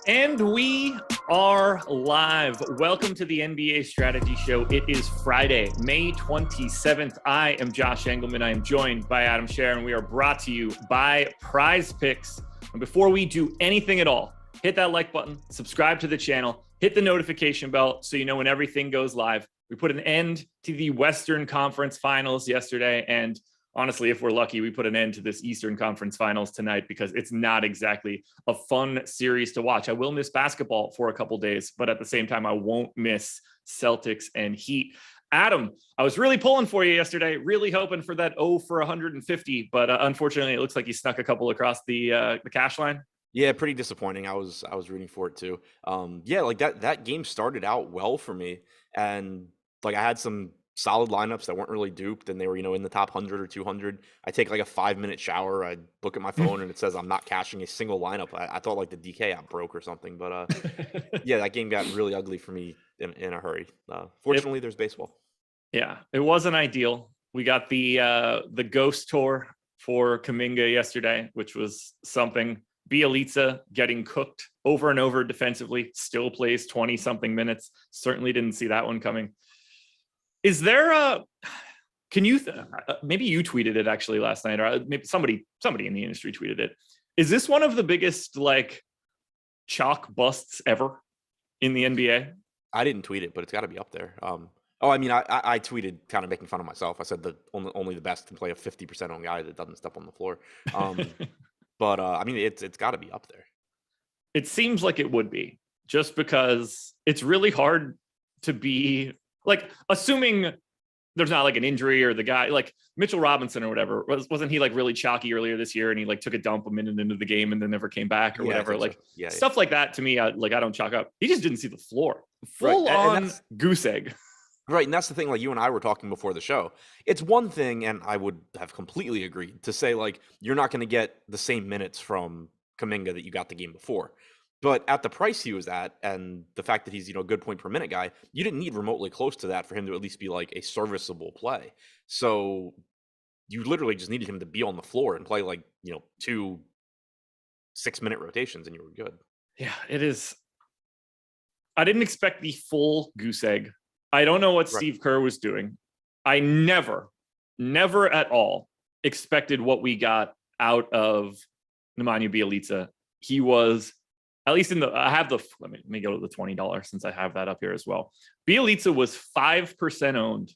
And we are live. Welcome to the NBA Strategy Show. It is Friday, May 27th. I am Josh Engleman. I am joined by Adam Scherer, and we are brought to you by Prize Picks. And before we do anything at all, hit that like button, subscribe to the channel, hit the notification bell so you know when everything goes live. We put an end to the Western Conference Finals yesterday, and honestly, if we're lucky, we put an end to this Eastern Conference Finals tonight because it's not exactly a fun series to watch. I will miss basketball for a couple days, but at the same time, I won't miss Celtics and Heat. Adam, I was really pulling for you yesterday, really hoping for that 0 for 150, but unfortunately, it looks like you snuck a couple across the cash line. Yeah, pretty disappointing. I was rooting for it too. Yeah, like that game started out well for me, and like I had some solid lineups that weren't really duped, and they were in the top 100 or 200. I take like a 5-minute shower. I look at my phone and it says I'm not cashing a single lineup. I thought like the DK app broke or something, but yeah, that game got really ugly for me in a hurry. Fortunately, there's baseball. Yeah, it wasn't ideal. We got the ghost tour for Kuminga yesterday, which was something. Bielitsa getting cooked over and over defensively, still plays 20-something minutes. Certainly didn't see that one coming. Is there maybe you tweeted it actually last night, or maybe somebody in the industry tweeted it. Is this one of the biggest like chalk busts ever in the NBA? I didn't tweet it, but it's got to be up there. I tweeted kind of making fun of myself. I said that only the best can play a 50% on guy that doesn't step on the floor. But it's got to be up there. It seems like it would be, just because it's really hard to be like, assuming there's not like an injury or the guy like Mitchell Robinson or whatever. Wasn't he like really chalky earlier this year, and he like took a dump a minute into the game and then never came back or whatever? Like so. Yeah, stuff like that to me, I don't chalk up. He just didn't see the floor. Full on goose egg. Right, and that's the thing, like you and I were talking before the show. It's one thing, and I would have completely agreed, to say, like, you're not going to get the same minutes from Kuminga that you got the game before. But at the price he was at, and the fact that he's, a good point per minute guy, you didn't need remotely close to that for him to at least be, like, a serviceable play. So you literally just needed him to be on the floor and play, like, 2 6-minute rotations, and you were good. Yeah, it is. I didn't expect the full goose egg. I don't know what Steve Kerr was doing. I never at all expected what we got out of Nemanja Bjelica. He was, at least let me go to the $20 since I have that up here as well. Bjelica was 5% owned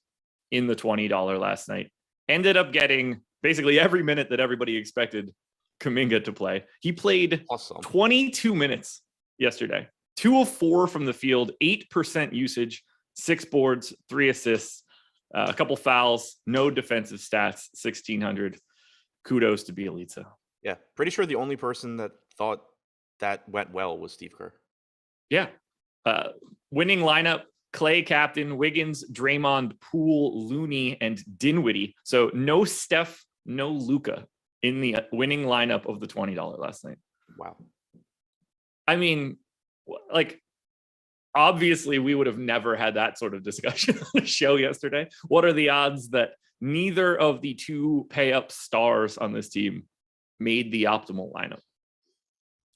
in the $20 last night. Ended up getting basically every minute that everybody expected Kuminga to play. He played 22 minutes yesterday. 2 of 4 from the field, 8% usage. 6 boards, 3 assists, a couple fouls, no defensive stats, 1,600. Kudos to Bielitsa. Yeah, pretty sure the only person that thought that went well was Steve Kerr. Yeah. Winning lineup, Clay captain, Wiggins, Draymond, Poole, Looney, and Dinwiddie. So no Steph, no Luka in the winning lineup of the $20 last night. Wow. I mean, like, obviously, we would have never had that sort of discussion on the show yesterday. What are the odds that neither of the 2 pay-up stars on this team made the optimal lineup?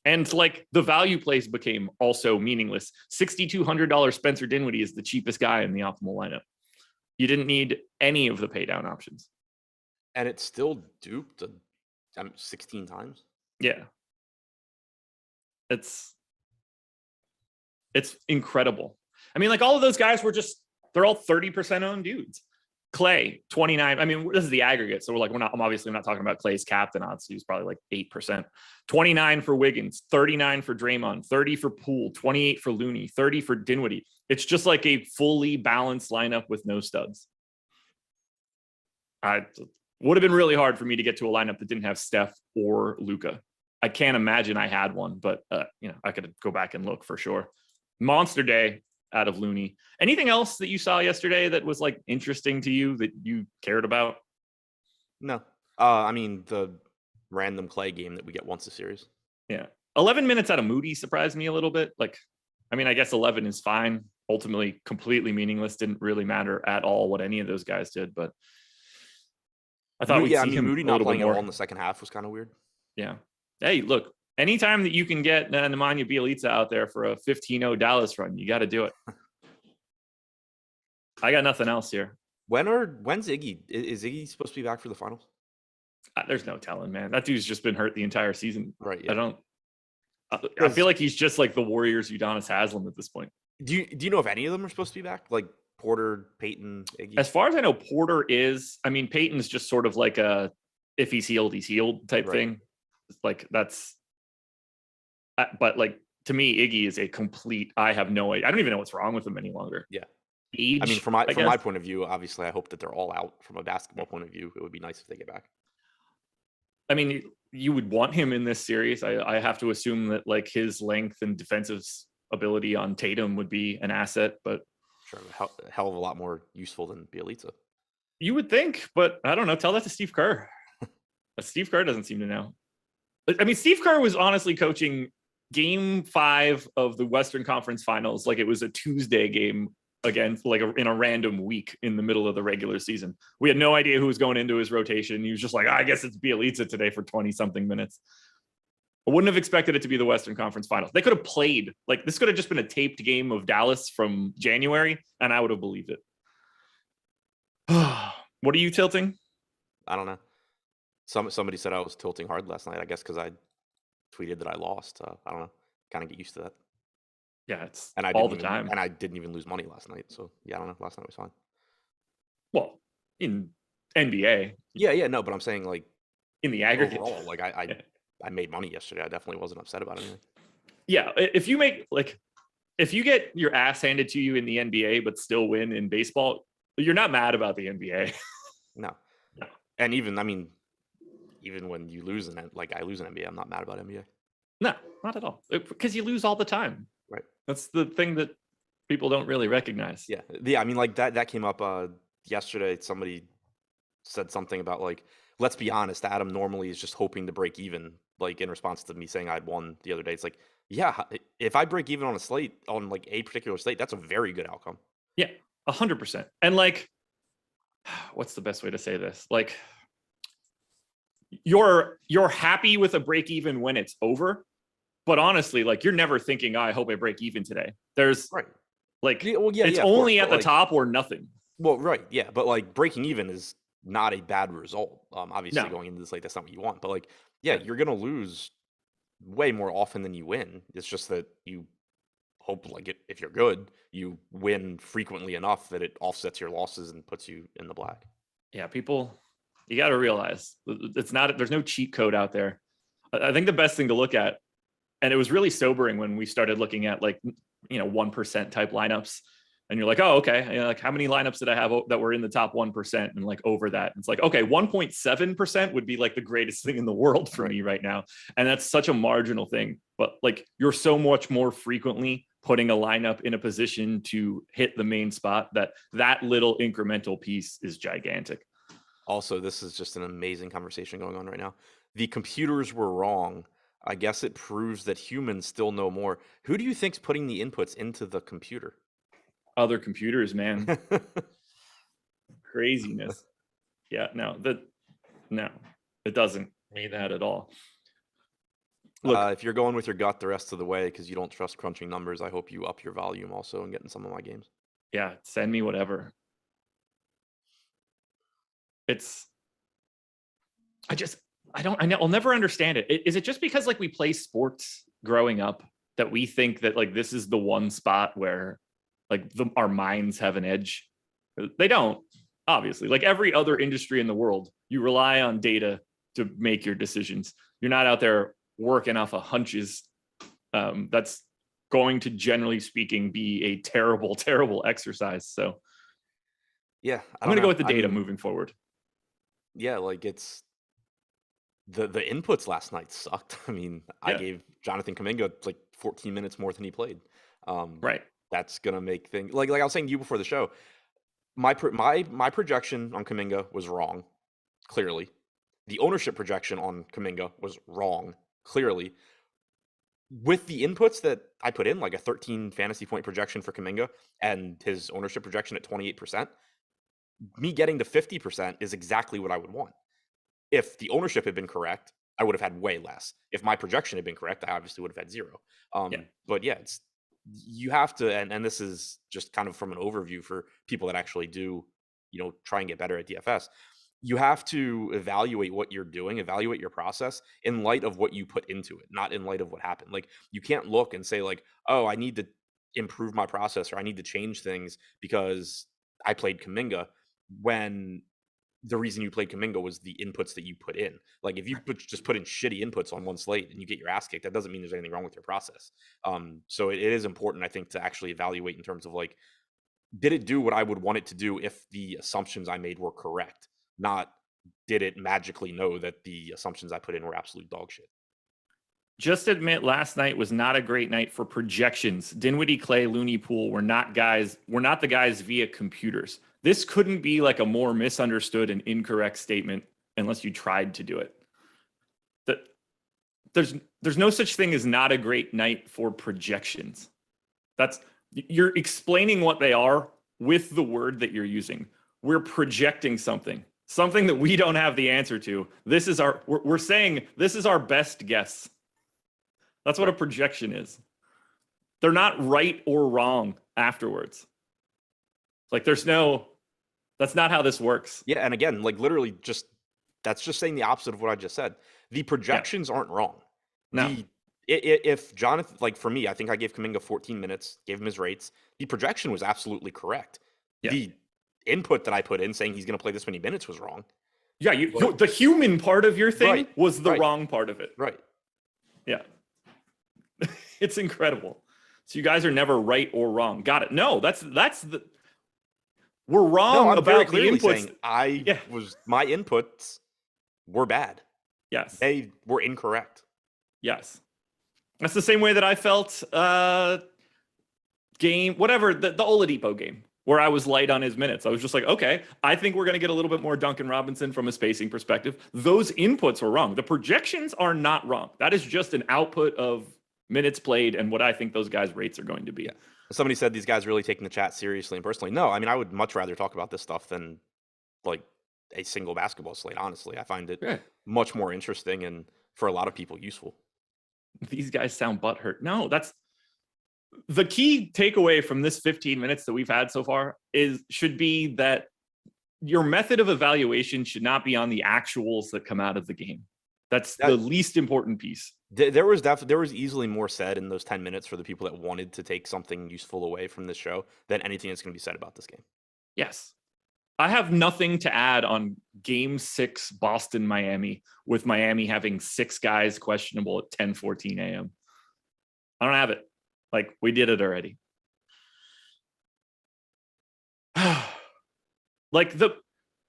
And like the value plays became also meaningless. $6,200 Spencer Dinwiddie is the cheapest guy in the optimal lineup. You didn't need any of the pay down options. And it's still duped 16 times. Yeah. It's incredible. I mean, like all of those guys they're all 30% owned dudes. Clay, 29. I mean, this is the aggregate. So I'm obviously not talking about Clay's captain odds. He's probably like 8%. 29 for Wiggins, 39 for Draymond, 30 for Poole, 28 for Looney, 30 for Dinwiddie. It's just like a fully balanced lineup with no studs. Would have been really hard for me to get to a lineup that didn't have Steph or Luka. I can't imagine I had one, but I could go back and look for sure. Monster day out of Looney. Anything else that you saw yesterday that was like interesting to you that you cared about? No. The random Clay game that we get once a series. Yeah. 11 minutes out of Moody surprised me a little bit. Like, I mean, I guess 11 is fine. Ultimately, completely meaningless. Didn't really matter at all what any of those guys did, but I thought Moody not playing at all in the second half was kind of weird. Yeah. Hey, look, anytime that you can get Nemanja Bjelica out there for a 15-0 Dallas run, you got to do it. I got nothing else here. When's Iggy? Is Iggy supposed to be back for the finals? There's no telling, man. That dude's just been hurt the entire season. Right. Yeah. I feel like he's just like the Warriors' Udonis Haslem at this point. Do you know if any of them are supposed to be back? Like Porter, Peyton, Iggy? As far as I know, Porter is. I mean, Peyton's just sort of like a if he's healed type thing. Like that's. But like to me, Iggy is a complete. I have no idea. I don't even know what's wrong with him any longer. Yeah. Age, I mean, from my point of view, obviously, I hope that they're all out. From a basketball point of view, it would be nice if they get back. I mean, you would want him in this series. I have to assume that like his length and defensive ability on Tatum would be an asset, but sure, a hell of a lot more useful than Bjelica. You would think, but I don't know. Tell that to Steve Kerr. Steve Kerr doesn't seem to know. I mean, Steve Kerr was honestly coaching Game 5 of the Western Conference Finals like it was a Tuesday game against like in a random week in the middle of the regular season. We had no idea who was going into his rotation. He was just like, I guess it's Bjelica today for 20 something minutes. I wouldn't have expected it to be the Western Conference Finals. They could have played like this could have just been a taped game of Dallas from January, and I would have believed it. What are you tilting? I don't know. Somebody said I was tilting hard last night. I guess because I tweeted that I lost. I don't know. Kind of get used to that. Yeah, it's all the time. And I didn't even lose money last night. So yeah, I don't know. Last night was fine. Well, in NBA. Yeah, no, but I'm saying like in the aggregate. Overall, like I made money yesterday. I definitely wasn't upset about anything. Yeah, if you get your ass handed to you in the NBA but still win in baseball, you're not mad about the NBA. No. And even when you lose I lose an NBA, I'm not mad about NBA. No, not at all. Because you lose all the time. Right. That's the thing that people don't really recognize. Yeah. I mean, like that came up yesterday. Somebody said something about like, let's be honest, Adam normally is just hoping to break even, like in response to me saying I'd won the other day. It's like, yeah, if I break even on a slate, on like a particular slate, that's a very good outcome. Yeah, 100%. And like, what's the best way to say this? Like, you're happy with a break even when it's over, but honestly, like you're never thinking, I hope I break even today. There's right. Like, it's only at the top or nothing. Well, right. Yeah. But like breaking even is not a bad result. Obviously going into this late, that's not what you want, but like, yeah, you're going to lose way more often than you win. It's just that you hope like if you're good, you win frequently enough that it offsets your losses and puts you in the black. Yeah. People, you got to realize there's no cheat code out there. I think the best thing to look at, and it was really sobering when we started looking at like, 1% type lineups, and you're like, oh, okay. Like how many lineups did I have that were in the top 1% and like over that? It's like, okay, 1.7% would be like the greatest thing in the world for me right now. And that's such a marginal thing, but like you're so much more frequently putting a lineup in a position to hit the main spot that little incremental piece is gigantic. Also, this is just an amazing conversation going on right now. The computers were wrong. I guess it proves that humans still know more. Who do you think's putting the inputs into the computer? Other computers, man. Craziness. Yeah, no, it doesn't mean that at all. Look, if you're going with your gut the rest of the way because you don't trust crunching numbers, I hope you up your volume also and get in some of my games. Yeah, send me whatever. I'll never understand it. Is it just because like we play sports growing up that we think that like this is the one spot where like our minds have an edge? They don't, obviously. Like every other industry in the world, you rely on data to make your decisions. You're not out there working off of hunches. That's going to, generally speaking, be a terrible, terrible exercise. So yeah, I'm going to go with the data moving forward. Yeah, like it's the inputs last night sucked. I mean, I gave Jonathan Kuminga like 14 minutes more than he played. Right. That's gonna make things like I was saying to you before the show. My projection on Kuminga was wrong, clearly. The ownership projection on Kuminga was wrong, clearly. With the inputs that I put in, like a 13 fantasy point projection for Kuminga and his ownership projection at 28%, me getting to 50% is exactly what I would want. If the ownership had been correct I would have had way less. If my projection had been correct, I obviously would have had 0. Yeah. But yeah, you have to, and this is just kind of from an overview for people that actually do, try and get better at DFS. You have to evaluate what you're doing, evaluate your process in light of what you put into it, not in light of what happened. Like, you can't look and say like, oh, I need to improve my process or I need to change things because I played Kuminga, when the reason you played Kuminga was the inputs that you put in. Like, if you just put in shitty inputs on one slate and you get your ass kicked, that doesn't mean there's anything wrong with your process. So it is important, I think, to actually evaluate in terms of like, did it do what I would want it to do if the assumptions I made were correct? Not did it magically know that the assumptions I put in were absolute dog shit. Just admit last night was not a great night for projections. Dinwiddie, Clay, Looney, Poole were not the guys via computers. This couldn't be like a more misunderstood and incorrect statement unless you tried to do it. That there's no such thing as not a great night for projections. You're explaining what they are with the word that you're using. We're projecting something that we don't have the answer to. We're saying this is our best guess. That's what a projection is. They're not right or wrong afterwards. Like, that's not how this works. Yeah, and again, like, literally that's just saying the opposite of what I just said. The projections aren't wrong. No. If Jonathan, like, for me, I think I gave Kuminga 14 minutes, gave him his rates. The projection was absolutely correct. Yeah. The input that I put in saying he's going to play this many minutes was wrong. Yeah, the human part of your thing was the wrong part of it. Right. Yeah. It's incredible. So you guys are never right or wrong. Got it. No, we're wrong about the inputs. My inputs were bad. Yes. They were incorrect. Yes. That's the same way that I felt the Oladipo game, where I was light on his minutes. I was just like, okay, I think we're going to get a little bit more Duncan Robinson from a spacing perspective. Those inputs were wrong. The projections are not wrong. That is just an output of minutes played and what I think those guys' rates are going to be. Yeah. Somebody said these guys really taking the chat seriously and personally. No, I mean, I would much rather talk about this stuff than like a single basketball slate. Honestly, I find it much more interesting and for a lot of people useful. These guys sound butthurt. No, that's the key takeaway from this 15 minutes that we've had so far should be that your method of evaluation should not be on the actuals that come out of the game. That's the least important piece. There was easily more said in those 10 minutes for the people that wanted to take something useful away from this show than anything that's going to be said about this game. Yes. I have nothing to add on Game 6 Boston-Miami, with Miami having 6 guys questionable at 10:14 a.m. I don't have it. Like, we did it already.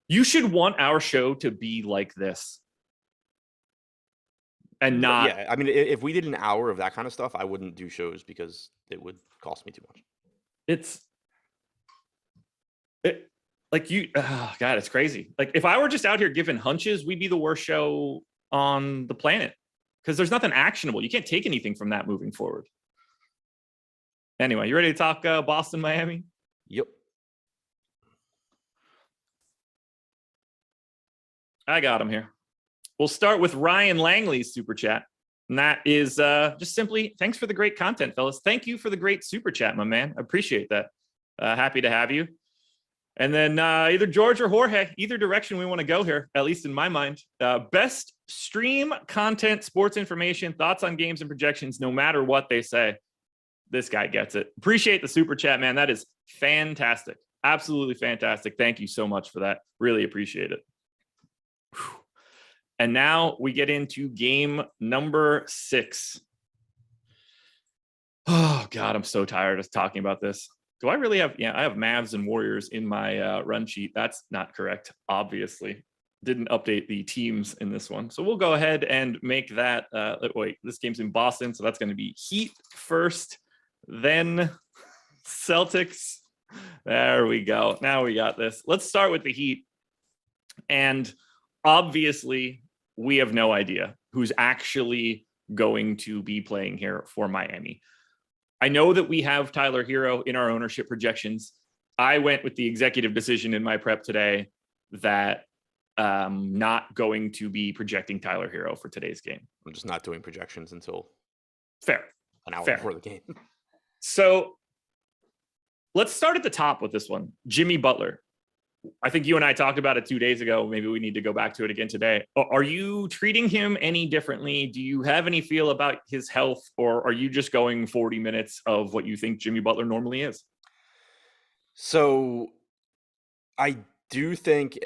You should want our show to be like this. And not... Yeah, I mean, if we did an hour of that kind of stuff, I wouldn't do shows because it would cost me too much. God, it's crazy. Like, if I were just out here giving hunches, we'd be the worst show on the planet because there's nothing actionable. You can't take anything from that moving forward. Anyway, you ready to talk Boston, Miami? Yep. I got him here. We'll start with Ryan Langley's super chat. And that is just simply, thanks for the great content, fellas. Thank you for the great super chat, my man. I appreciate that. Happy to have you. And then either George or Jorge, either direction we want to go here, at least in my mind. Best stream content, sports information, thoughts on games and projections, no matter what they say. This guy gets it. Appreciate the super chat, man. That is fantastic. Absolutely fantastic. Thank you so much for that. Really appreciate it. Whew. And now we get into game number 6. Oh, God, I'm so tired of talking about this. Do I really have... Yeah, I have Mavs and Warriors in my run sheet. That's not correct, obviously. Didn't update the teams in this one. So we'll go ahead and make that... wait, this game's in Boston, so that's going to be Heat first, then Celtics. There we go. Now we got this. Let's start with the Heat. And obviously, we have no idea who's actually going to be playing here for Miami. I know that we have Tyler Herro in our ownership projections. I went with the executive decision in my prep today that not going to be projecting Tyler Herro for today's game. I'm just not doing projections until Fair. an hour Fair. before the game. So let's start at the top with this one. Jimmy Butler. I think you and I talked about it 2 days ago. Maybe we need to go back to it again today. Are you treating him any differently? Do you have any feel about his health, or are you just going 40 minutes of what you think Jimmy Butler normally is? So I do think,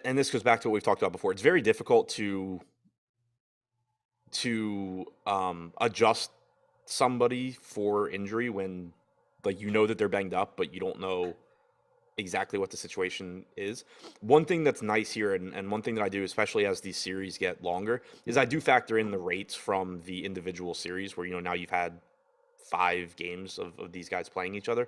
and this goes back to what we've talked about before, it's very difficult to adjust somebody for injury when, like, you know that they're banged up, but you don't know exactly what the situation is. One thing that's nice here, and one thing that I do, especially as these series get longer, is I do factor in the rates from the individual series where, now you've had 5 games of these guys playing each other.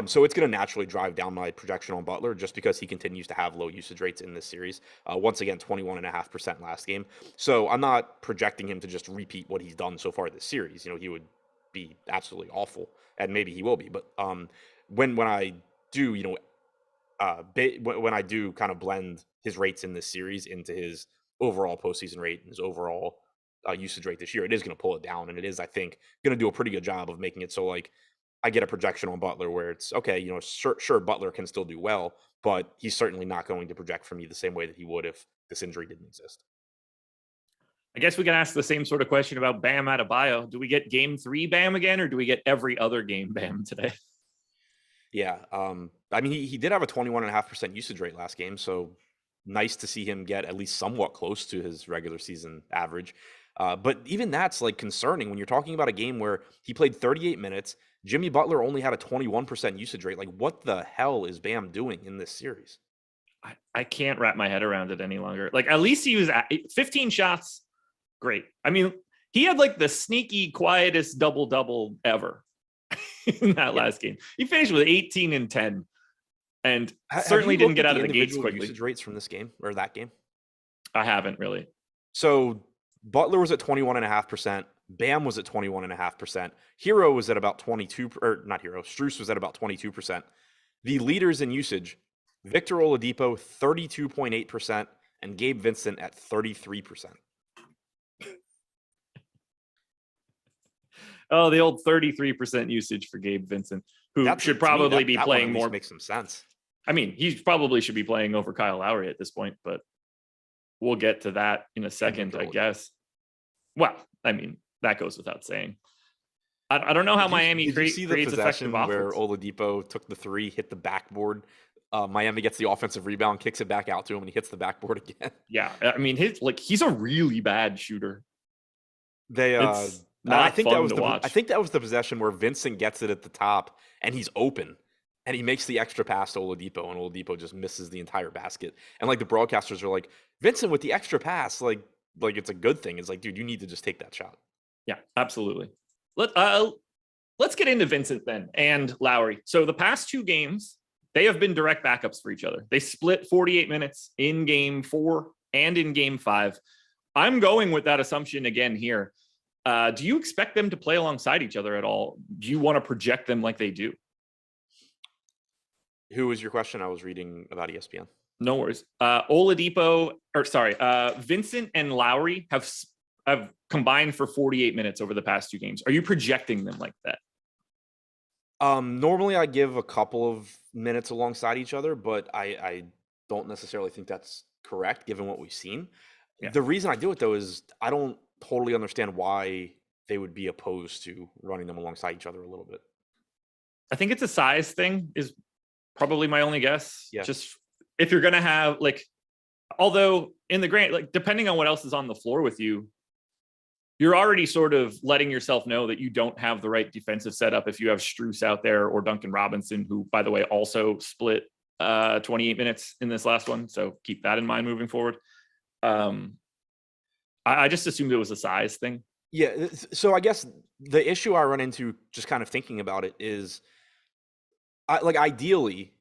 So it's going to naturally drive down my projection on Butler just because he continues to have low usage rates in this series. Once again, 21.5% last game. So I'm not projecting him to just repeat what he's done so far this series. He would be absolutely awful, and maybe he will be. But when I do, when I do kind of blend his rates in this series into his overall postseason rate and his overall usage rate this year, it is going to pull it down, and it is, I think, going to do a pretty good job of making it so, like, I get a projection on Butler where it's okay. Sure, Butler can still do well, but he's certainly not going to project for me the same way that he would if this injury didn't exist. I guess we can ask the same sort of question about Bam Adebayo. Do we get game 3 Bam again, or do we get every other game Bam today? Yeah. I mean, he did have a 21.5% usage rate last game, so nice to see him get at least somewhat close to his regular season average. But even that's, like, concerning when you're talking about a game where he played 38 minutes. Jimmy Butler only had a 21% usage rate. Like, what the hell is Bam doing in this series? I can't wrap my head around it any longer. Like, at least he was at 15 shots. Great. I mean, he had, like, the sneaky, quietest double-double ever in that last game. He finished with 18 and 10, and certainly didn't get out of the gates quickly. Usage rates from this game or that game? I haven't really. So Butler was at 21.5%. Bam was at 21.5%. Herro was at about 22, or not Herro, Strus was at about 22%. The leaders in usage, Victor Oladipo, 32.8%, and Gabe Vincent at 33%. Oh, the old 33% usage for Gabe Vincent, who should probably be playing more. Makes some sense. I mean, he probably should be playing over Kyle Lowry at this point, but we'll get to that in a second, I guess. Well, I mean, that goes without saying. I don't know how Miami creates effective offense. Where Oladipo took the 3, hit the backboard. Miami gets the offensive rebound, kicks it back out to him, and he hits the backboard again. Yeah, I mean, he's a really bad shooter. I think that was the possession where Vincent gets it at the top and he's open and he makes the extra pass to Oladipo, and Oladipo just misses the entire basket. And, like, the broadcasters are like, Vincent with the extra pass, like it's a good thing. It's like, dude, you need to just take that shot. Yeah, absolutely. Let's get into Vincent then and Lowry. So the past 2 games, they have been direct backups for each other. They split 48 minutes in game 4 and in game 5. I'm going with that assumption again here. Do you expect them to play alongside each other at all? Do you want to project them like they do? Who was your question? I was reading about ESPN. No worries. Vincent and Lowry have combined for 48 minutes over the past 2 games. Are you projecting them like that? Normally I give a couple of minutes alongside each other, but I don't necessarily think that's correct given what we've seen. Yeah. The reason I do it, though, is I don't totally understand why they would be opposed to running them alongside each other a little bit. I think it's a size thing is probably my only guess. Yeah. Just if you're going to have, like, although in the grand, like, depending on what else is on the floor with you, you're already sort of letting yourself know that you don't have the right defensive setup if you have Strus out there or Duncan Robinson, who, by the way, also split 28 minutes in this last one. So keep that in mind moving forward. I just assumed it was a size thing. Yeah. So I guess the issue I run into just kind of thinking about it is, ideally,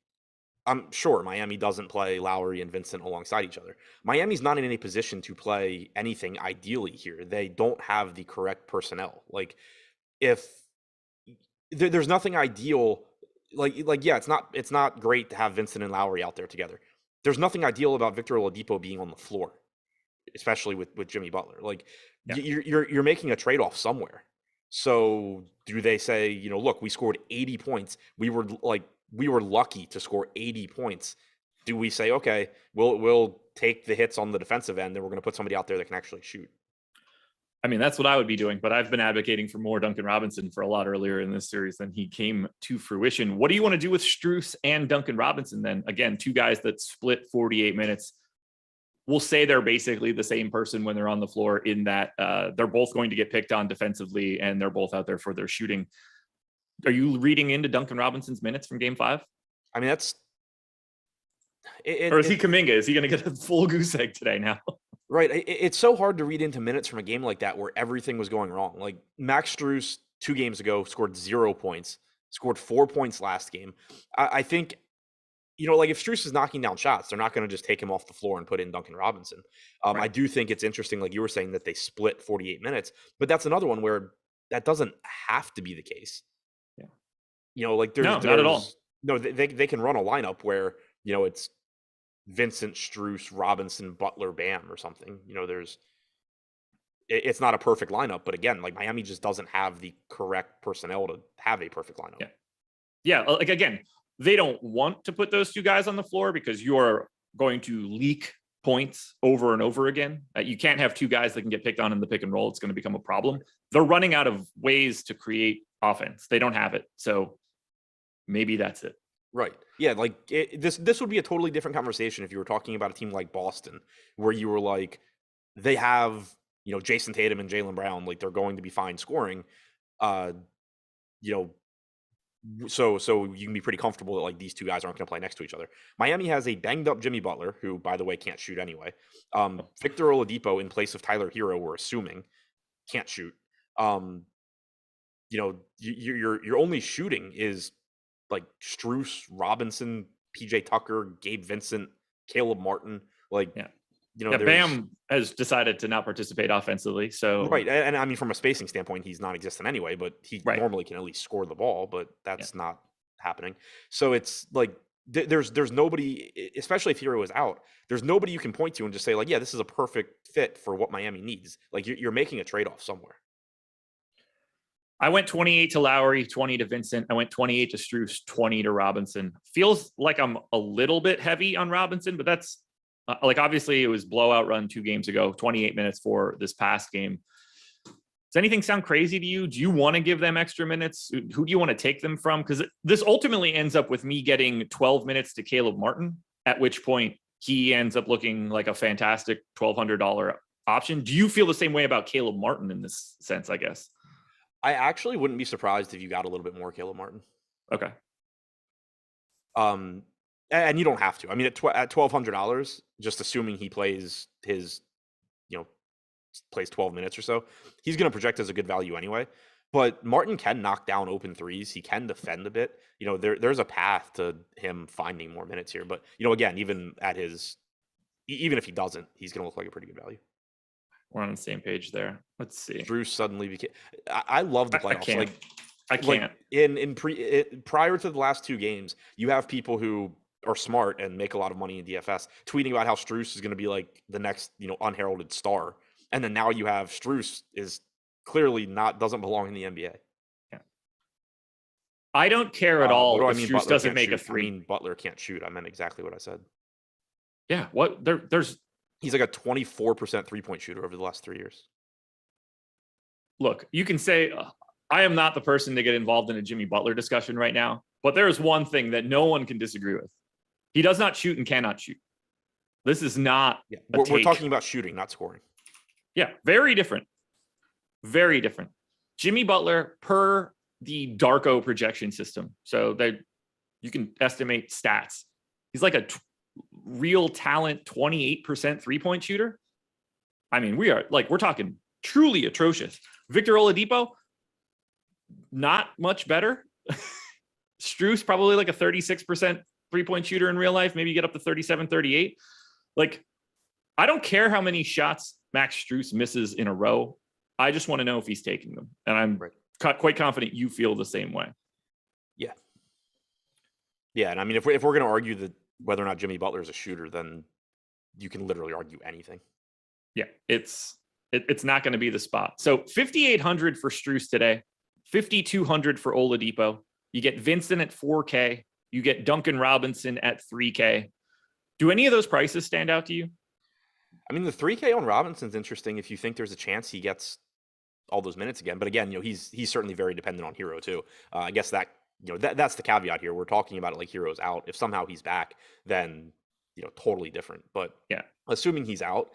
I'm sure Miami doesn't play Lowry and Vincent alongside each other. Miami's not in any position to play anything ideally here. They don't have the correct personnel. Like, if there's nothing ideal, yeah, it's not great to have Vincent and Lowry out there together. there's nothing ideal about Victor Oladipo being on the floor, especially with Jimmy Butler. Like Yeah. you're making a trade-off somewhere. So do they say, look, we scored 80 points. We were lucky to score 80 points. Do we say, okay, we'll take the hits on the defensive end and we're going to put somebody out there that can actually shoot? I mean, that's what I would be doing, but I've been advocating for more Duncan Robinson for a lot earlier in this series than he came to fruition. What do you want to do with Strus and Duncan Robinson then? Again, two guys that split 48 minutes. We'll say they're basically the same person when they're on the floor in that they're both going to get picked on defensively and they're both out there for their shooting. Are you reading into Duncan Robinson's minutes from game 5? I mean, that's... or is he Kuminga? Is he going to get a full goose egg today now? Right. It's so hard to read into minutes from a game like that where everything was going wrong. Like Max Strus 2 games ago scored 0 points, scored 4 points last game. I think, like if Strus is knocking down shots, they're not going to just take him off the floor and put in Duncan Robinson. Right. I do think it's interesting, like you were saying, that they split 48 minutes, but that's another one where that doesn't have to be the case. Yeah. Like not at all. No, they can run a lineup where, it's Vincent, Strus, Robinson, Butler, Bam, or something. It's not a perfect lineup, but again, like Miami just doesn't have the correct personnel to have a perfect lineup. Yeah. Like again, they don't want to put those two guys on the floor because you're going to leak points over and over again. You can't have two guys that can get picked on in the pick and roll. It's going to become a problem. They're running out of ways to create offense. They don't have it. So maybe that's it. Right. Yeah. Like this would be a totally different conversation if you were talking about a team like Boston, where you were like, they have, Jason Tatum and Jaylen Brown, like they're going to be fine scoring. So you can be pretty comfortable that like these two guys aren't going to play next to each other. Miami has a banged up Jimmy Butler, who by the way can't shoot anyway. Victor Oladipo in place of Tyler Herro, we're assuming, can't shoot. Your only shooting is like Strus, Robinson, PJ Tucker, Gabe Vincent, Caleb Martin. Like, Bam has decided to not participate offensively. So right, and I mean from a spacing standpoint, he's non-existent anyway. But he normally can at least score the ball, but that's not happening. So it's like there's nobody, especially if Herro is out. There's nobody you can point to and just say like, yeah, this is a perfect fit for what Miami needs. Like you're making a trade-off somewhere. I went 28 to Lowry, 20 to Vincent. I went 28 to Strus, 20 to Robinson. Feels like I'm a little bit heavy on Robinson, but that's like obviously it was blowout run 2 games ago, 28 minutes for this past game. Does anything sound crazy to you? Do you want to give them extra minutes? Who do you want to take them from? Because this ultimately ends up with me getting 12 minutes to Caleb Martin, at which point he ends up looking like a fantastic $1,200 option. Do you feel the same way about Caleb Martin in this sense, I guess? I actually wouldn't be surprised if you got a little bit more Caleb Martin. Okay. And you don't have to. I mean, at $1,200, just assuming he plays plays 12 minutes or so, he's going to project as a good value anyway. But Martin can knock down open threes. He can defend a bit. There's a path to him finding more minutes here. But again, even if he doesn't, he's going to look like a pretty good value. We're on the same page there. Let's see. Drew suddenly became. I love the playoffs. I can't. Prior to the last 2 games, you have people who are smart and make a lot of money in DFS tweeting about how Strus is going to be like the next unheralded star, and then now you have Strus is clearly doesn't belong in the NBA. Yeah. I don't care at all if Strus Butler doesn't make shoot? a 3. I mean, Butler can't shoot. I meant exactly what I said. Yeah. What there's. He's like a 24% 3-point shooter over the last 3 years. Look, you can say I am not the person to get involved in a Jimmy Butler discussion right now, but there is one thing that no one can disagree with. He does not shoot and cannot shoot. This is not. Yeah. We're talking about shooting, not scoring. Yeah, very different. Very different. Jimmy Butler, per the Darko projection system, so that you can estimate stats, he's like a real talent 28% 3-point shooter. I mean, we're talking truly atrocious. Victor Oladipo, not much better. Strus, probably like a 36% 3-point shooter in real life, maybe get up to 37, 38. Like, I don't care how many shots Max Strus misses in a row. I just want to know if he's taking them. And I'm quite confident you feel the same way. Yeah. Yeah. And I mean, if we're going to argue that whether or not Jimmy Butler is a shooter, then you can literally argue anything. Yeah, it's not going to be the spot. So 5,800 for Strus today, 5,200 for Oladipo. You get Vincent at 4K. You get Duncan Robinson at 3K. Do any of those prices stand out to you? I mean, the 3K on Robinson's interesting if you think there's a chance he gets all those minutes again. But again, he's certainly very dependent on Herro too. I guess that that's the caveat here. We're talking about it like Herro's out. If somehow he's back, then totally different. But yeah, assuming he's out,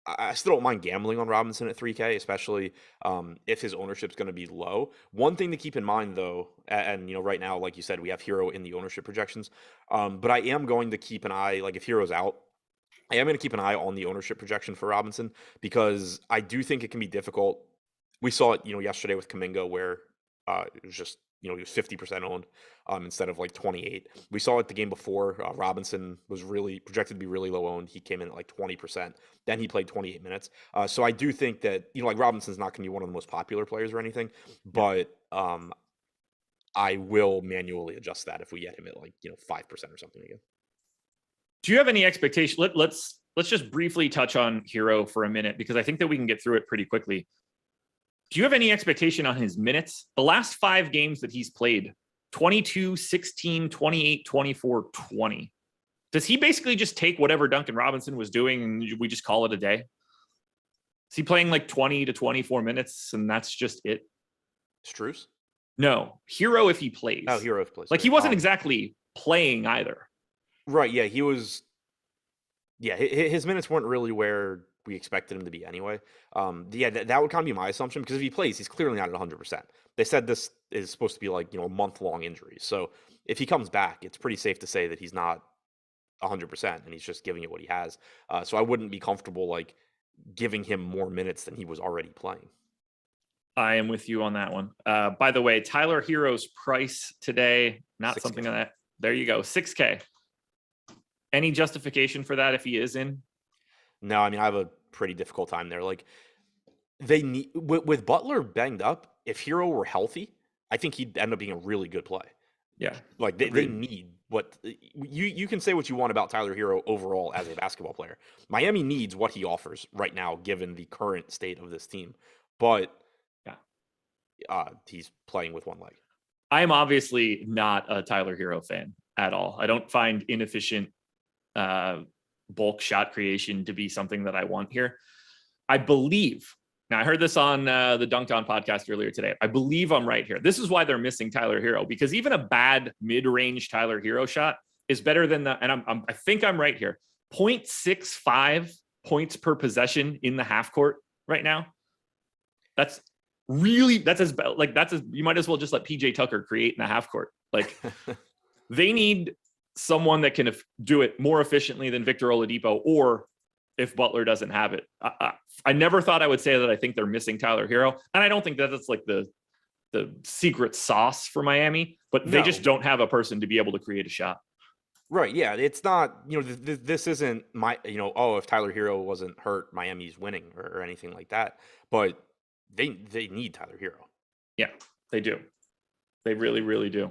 I still don't mind gambling on Robinson at 3K, especially if his ownership's going to be low. One thing to keep in mind, though, and right now, like you said, we have Herro in the ownership projections, but I am going to keep an eye, like if Herro's out, I am going to keep an eye on the ownership projection for Robinson because I do think it can be difficult. We saw it, yesterday with Kuminga where it was just, he was 50% owned instead of like 28. We saw it the game before. Robinson was really projected to be really low owned. He came in at like 20%. Then he played 28 minutes. So I do think that, like Robinson's not going to be one of the most popular players or anything, but I will manually adjust that if we get him at like, 5% or something again. Do you have any expectation? Let's just briefly touch on Herro for a minute because I think that we can get through it pretty quickly. Do you have any expectation on his minutes? The last 5 games that he's played, 22, 16, 28, 24, 20. Does he basically just take whatever Duncan Robinson was doing and we just call it a day? Is he playing like 20 to 24 minutes and that's just it? Strus? No. Herro if he plays. Oh, Herro if he plays. Like he wasn't exactly playing either. Right, yeah, he was. Yeah, his minutes weren't really where we expected him to be anyway. That would kind of be my assumption because if he plays, he's clearly not at 100%. They said this is supposed to be like, a month-long injury. So if he comes back, it's pretty safe to say that he's not 100% and he's just giving it what he has. So I wouldn't be comfortable like giving him more minutes than he was already playing. I am with you on that one. By the way, Tyler Herro's price today, not 6K. Something that. There you go, 6K. Any justification for that if he is in? No, I mean, I have a pretty difficult time there. Like, they need with Butler banged up. If Herro were healthy, I think he'd end up being a really good play. Yeah, like they need what you can say what you want about Tyler Herro overall as a basketball player. Miami needs what he offers right now, given the current state of this team. But he's playing with one leg. I am obviously not a Tyler Herro fan at all. I don't find inefficient bulk shot creation to be something that I want here. I believe, now I heard this on the Dunked On podcast earlier today. I believe I'm right here. This is why they're missing Tyler Herro, because even a bad mid-range Tyler Herro shot is better than the, and I think I'm right here, 0.65 points per possession in the half court right now. That's as you might as well just let PJ Tucker create in the half court. Like they need someone that can do it more efficiently than Victor Oladipo, or if Butler doesn't have it. I never thought I would say that I think they're missing Tyler Herro, and I don't think that that's like the secret sauce for Miami, but they just don't have a person to be able to create a shot. Right, yeah, it's not, this isn't my, if Tyler Herro wasn't hurt, Miami's winning or anything like that, but they need Tyler Herro. Yeah, they do. They really, really do.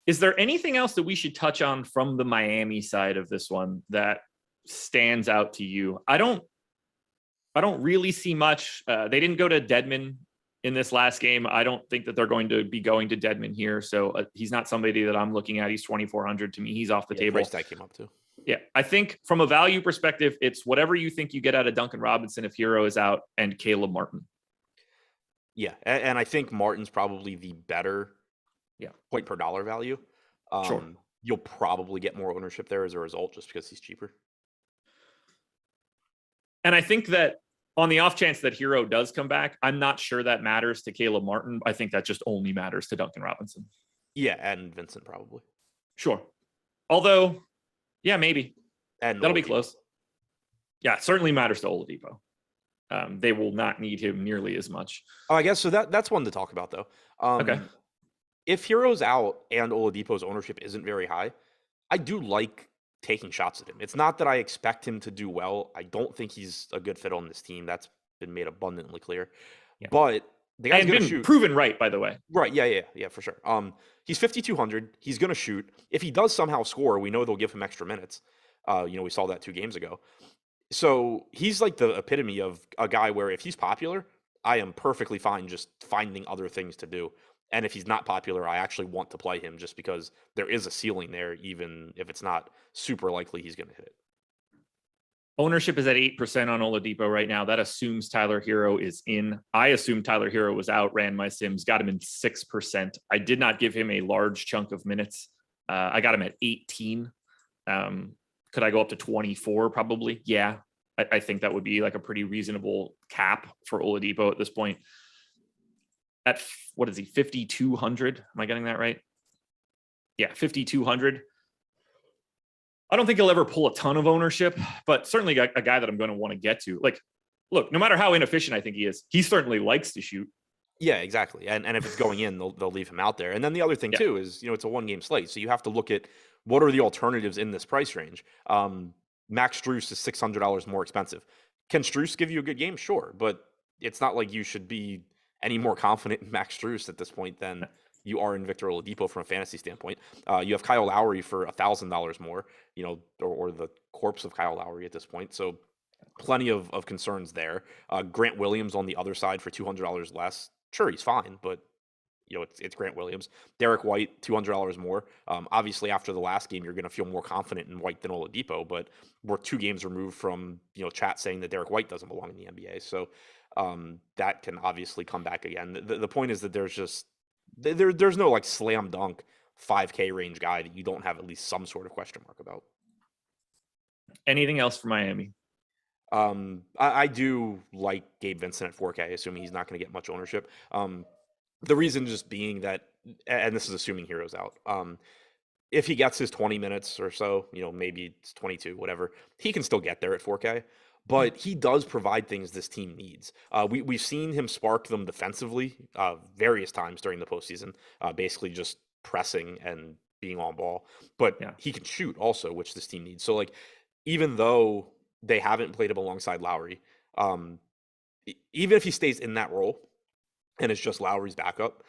Is there anything else that we should touch on from the Miami side of this one that stands out to you? I don't really see much. They didn't go to Dedmon in this last game. I don't think that they're going to be going to Dedmon here. So he's not somebody that I'm looking at. He's 2,400 to me. He's off the table. Price tag came up too. Yeah, I think from a value perspective, it's whatever you think you get out of Duncan Robinson if Herro is out, and Caleb Martin. Yeah, and I think Martin's probably the better point per dollar value. Sure. You'll probably get more ownership there as a result just because he's cheaper. And I think that on the off chance that Herro does come back, I'm not sure that matters to Caleb Martin. I think that just only matters to Duncan Robinson. Yeah, and Vincent probably. Sure. Although, yeah, maybe. And that'll be close. Yeah, it certainly matters to Oladipo. They will not need him nearly as much. Oh, I guess so. That's one to talk about, though. Okay. If Herro's out and Oladipo's ownership isn't very high, I do like taking shots at him. It's not that I expect him to do well. I don't think he's a good fit on this team. That's been made abundantly clear. Yeah. But The guy's And going to been shoot. proven right, by the way. Right. Yeah, for sure. He's 5,200. He's going to shoot. If he does somehow score, we know they'll give him extra minutes. We saw that 2 games ago. So he's like the epitome of a guy where if he's popular, I am perfectly fine just finding other things to do. And if he's not popular, I actually want to play him just because there is a ceiling there, even if it's not super likely he's going to hit it. Ownership is at 8% on Oladipo right now. That assumes Tyler Herro is in. I assume Tyler Herro was out, ran my sims, got him in 6%. I did not give him a large chunk of minutes. I got him at 18. Could I go up to 24? Probably. Yeah. I think that would be like a pretty reasonable cap for Oladipo at this point. At what is he, 5,200? Am I getting that right? Yeah, 5,200. I don't think he'll ever pull a ton of ownership, but certainly a guy that I'm going to want to get to. Like, look, no matter how inefficient I think he is, he certainly likes to shoot. Yeah, exactly. And if it's going in, they'll leave him out there. And then the other thing too is, it's a 1-game slate, so you have to look at what are the alternatives in this price range. Max Strus is $600 more expensive. Can Strus give you a good game? Sure, but it's not like you should be any more confident in Max Strus at this point than you are in Victor Oladipo from a fantasy standpoint. You have Kyle Lowry for $1,000 more, or the corpse of Kyle Lowry at this point. So plenty of concerns there. Grant Williams on the other side for $200 less. Sure, he's fine, but it's Grant Williams. Derek White, $200 more. Obviously, after the last game, you're going to feel more confident in White than Oladipo, but we're 2 games removed from chat saying that Derek White doesn't belong in the NBA. So that can obviously come back again. The point is that there's no like slam dunk 5K range guy that you don't have at least some sort of question mark about. Anything else for Miami? I do like Gabe Vincent at 4K, assuming he's not going to get much ownership. The reason just being that, and this is assuming Herro's out, if he gets his 20 minutes or so, maybe it's 22, whatever, he can still get there at 4K. But he does provide things this team needs. We've seen him spark them defensively various times during the postseason, basically just pressing and being on ball. But he can shoot also, which this team needs. So, like, even though they haven't played him alongside Lowry, even if he stays in that role and it's just Lowry's backup,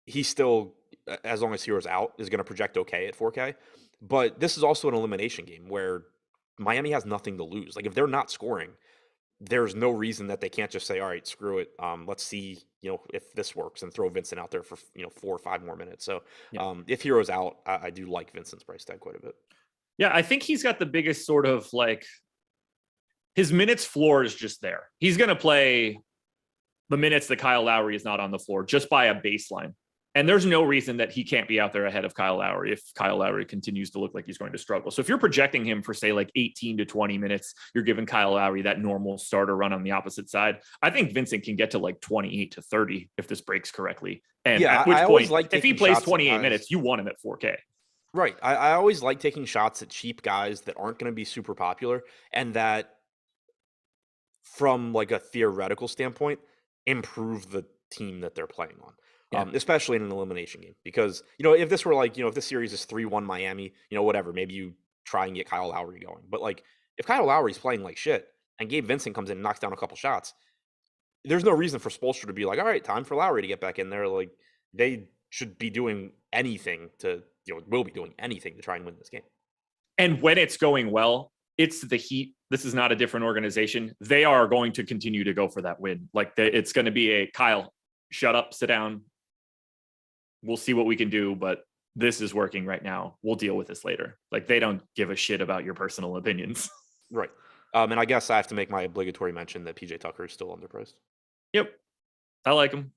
he still, as long as Herro's out, is going to project okay at 4K. But this is also an elimination game where Miami has nothing to lose. Like, if they're not scoring, there's no reason that they can't just say, all right, screw it. Let's see, if this works, and throw Vincent out there for, 4 or 5 more minutes. So if Herro's out, I do like Vincent's price tag quite a bit. Yeah, I think he's got the biggest sort of like, his minutes floor is just there. He's going to play the minutes that Kyle Lowry is not on the floor just by a baseline. And there's no reason that he can't be out there ahead of Kyle Lowry if Kyle Lowry continues to look like he's going to struggle. So if you're projecting him for, say, like 18 to 20 minutes, you're giving Kyle Lowry that normal starter run on the opposite side. I think Vincent can get to like 28 to 30 if this breaks correctly. And at which point, if he plays 28 minutes, you want him at 4K. Right. I always like taking shots at cheap guys that aren't going to be super popular and that, from like a theoretical standpoint, improve the team that they're playing on. Especially in an elimination game, because if this were like, if this series is 3-1 Miami, whatever, maybe you try and get Kyle Lowry going. But like, if Kyle Lowry's playing like shit and Gabe Vincent comes in and knocks down a couple shots, there's no reason for Spoelstra to be like, all right, time for Lowry to get back in there. Like, they should be doing anything to, will be doing anything to try and win this game. And when it's going well, it's the Heat. This is not a different organization. They are going to continue to go for that win. Like, it's going to be a Kyle, shut up, sit down. We'll see what we can do, but this is working right now. We'll deal with this later. Like, they don't give a shit about your personal opinions. Right. And I guess I have to make my obligatory mention that PJ Tucker is still underpriced. Yep. I like him.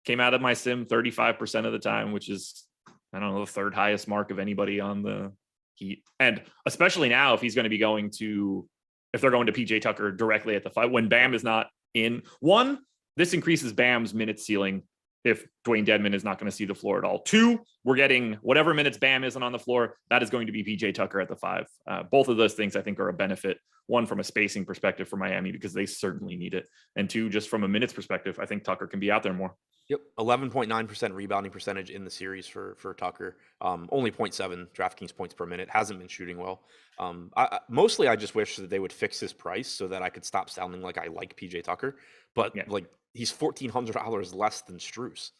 Came out of my sim 35% of the time, which is, I don't know, the 3rd highest mark of anybody on the Heat. And especially now, if they're going to PJ Tucker directly at the 5, when Bam is not in. 1, this increases Bam's minute ceiling if Dwayne Dedmon is not going to see the floor at all. 2, we're getting whatever minutes Bam isn't on the floor, that is going to be PJ Tucker at the 5. Both of those things I think are a benefit. 1, from a spacing perspective for Miami, because they certainly need it. And 2, just from a minutes perspective, I think Tucker can be out there more. Yep. 11.9% rebounding percentage in the series for Tucker. Only 0.7 DraftKings points per minute. Hasn't been shooting well. Mostly I just wish that they would fix his price so that I could stop sounding like I like PJ Tucker. But like, he's $1,400 less than Strus.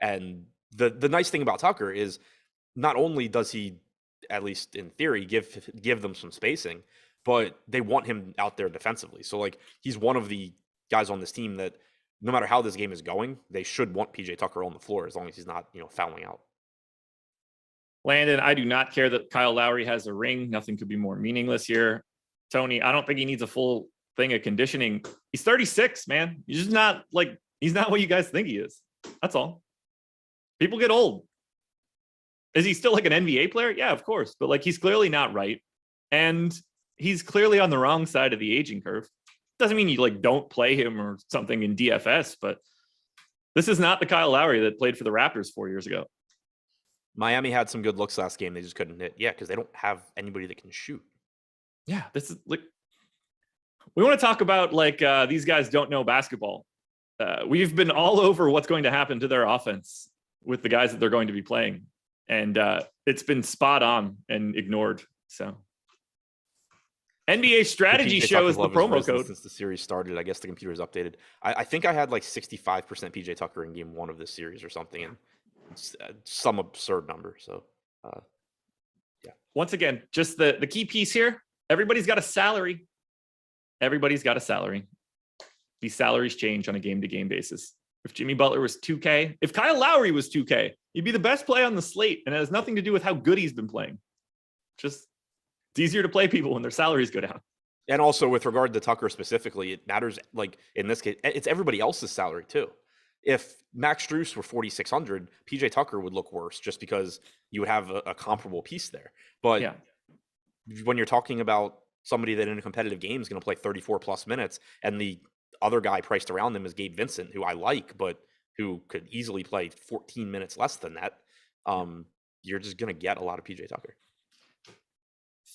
And the nice thing about Tucker is not only does he, at least in theory, give them some spacing, but they want him out there defensively. So like he's one of the guys on this team that no matter how this game is going, they should want PJ Tucker on the floor as long as he's not, fouling out. Landon, I do not care that Kyle Lowry has a ring. Nothing could be more meaningless here. Tony, I don't think he needs a full thing of conditioning. He's 36, man. He's just not he's not what you guys think he is. That's all. People get old. Is he still like an NBA player? Yeah, of course. But he's clearly not right. And he's clearly on the wrong side of the aging curve. Doesn't mean you don't play him or something in DFS, but this is not the Kyle Lowry that played for the Raptors 4 years ago. Miami had some good looks last game. They just couldn't hit. Yeah, because they don't have anybody that can shoot. Yeah, this is we want to talk about these guys don't know basketball. We've been all over what's going to happen to their offense with the guys that they're going to be playing. And it's been spot on and ignored. So NBA strategy show is the promo code. Since the series started, I guess the computer's updated. I think I had 65% PJ Tucker in game 1 of this series or something. And it's some absurd number. So, yeah. Once again, just the key piece here. Everybody's got a salary. Everybody's got a salary. These salaries change on a game-to-game basis. If Jimmy Butler was 2K, if Kyle Lowry was 2K, he'd be the best play on the slate. And it has nothing to do with how good he's been playing. Just it's easier to play people when their salaries go down. And also with regard to Tucker specifically, it matters, in this case, it's everybody else's salary too. If Max Strus were 4,600, PJ Tucker would look worse just because you would have a comparable piece there. But yeah, when you're talking about somebody that in a competitive game is going to play 34 plus minutes, and the other guy priced around them is Gabe Vincent, who I like, but who could easily play 14 minutes less than that, you're just going to get a lot of PJ Tucker.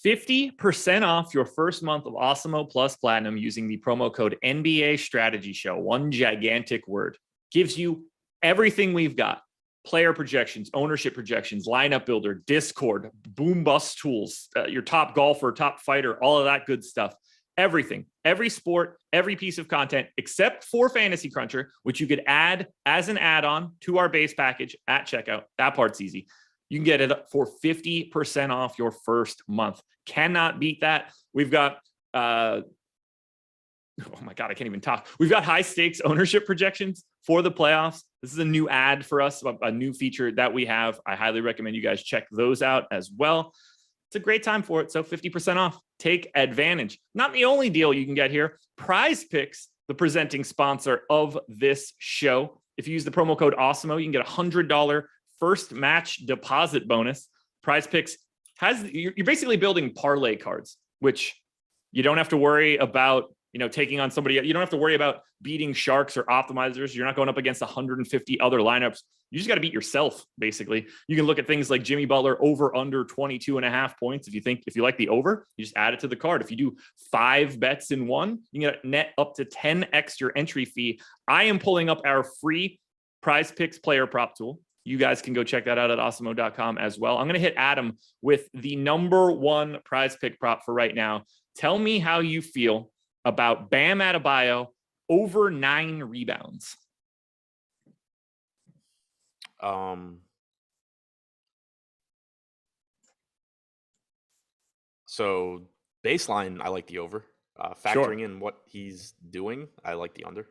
50% off your first month of Awesemo Plus Platinum using the promo code NBA Strategy Show. One gigantic word. Gives you everything we've got. Player projections, ownership projections, lineup builder, Discord, boom bust tools, your top golfer, top fighter, all of that good stuff. Everything, every sport, every piece of content, except for Fantasy Cruncher, which you could add as an add-on to our base package at checkout. That part's easy. You can get it for 50% off your first month. Cannot beat that. We've got, oh my God, I can't even talk. We've got high stakes ownership projections for the playoffs. This is a new ad for us, a new feature that we have. I highly recommend you guys check those out as well. It's a great time for it. So 50% off. Take advantage. Not the only deal you can get here. Prize Picks, the presenting sponsor of this show. If you use the promo code Awesemo, you can get a $100 first match deposit bonus. Prize Picks you're basically building parlay cards, which you don't have to worry about, taking on somebody. You don't have to worry about beating sharks or optimizers. You're not going up against 150 other lineups. You just got to beat yourself, basically. You can look at things like Jimmy Butler over under 22.5 points. If you like the over, you just add it to the card. If you do 5 bets in one, you can get net up to 10x your entry fee. I am pulling up our free Prize Picks player prop tool. You guys can go check that out at awesemo.com as well. I'm going to hit Adam with the number 1 prize pick prop for right now. Tell me how you feel about Bam Adebayo over 9 rebounds. So baseline, I like the over. Factoring in what he's doing, I like the under.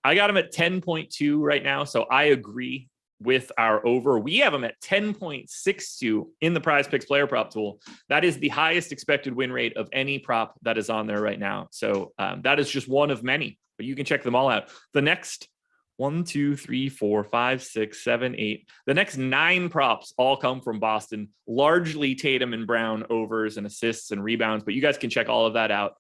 I got him at 10.2 right now, so I agree with our over. We have him at 10.62 in the Prize Picks player prop tool. That is the highest expected win rate of any prop that is on there right now. So that is just one of many, but you can check them all out. The next 1, 2, 3, 4, 5, 6, 7, 8. The next 9 props all come from Boston, largely Tatum and Brown overs and assists and rebounds, but you guys can check all of that out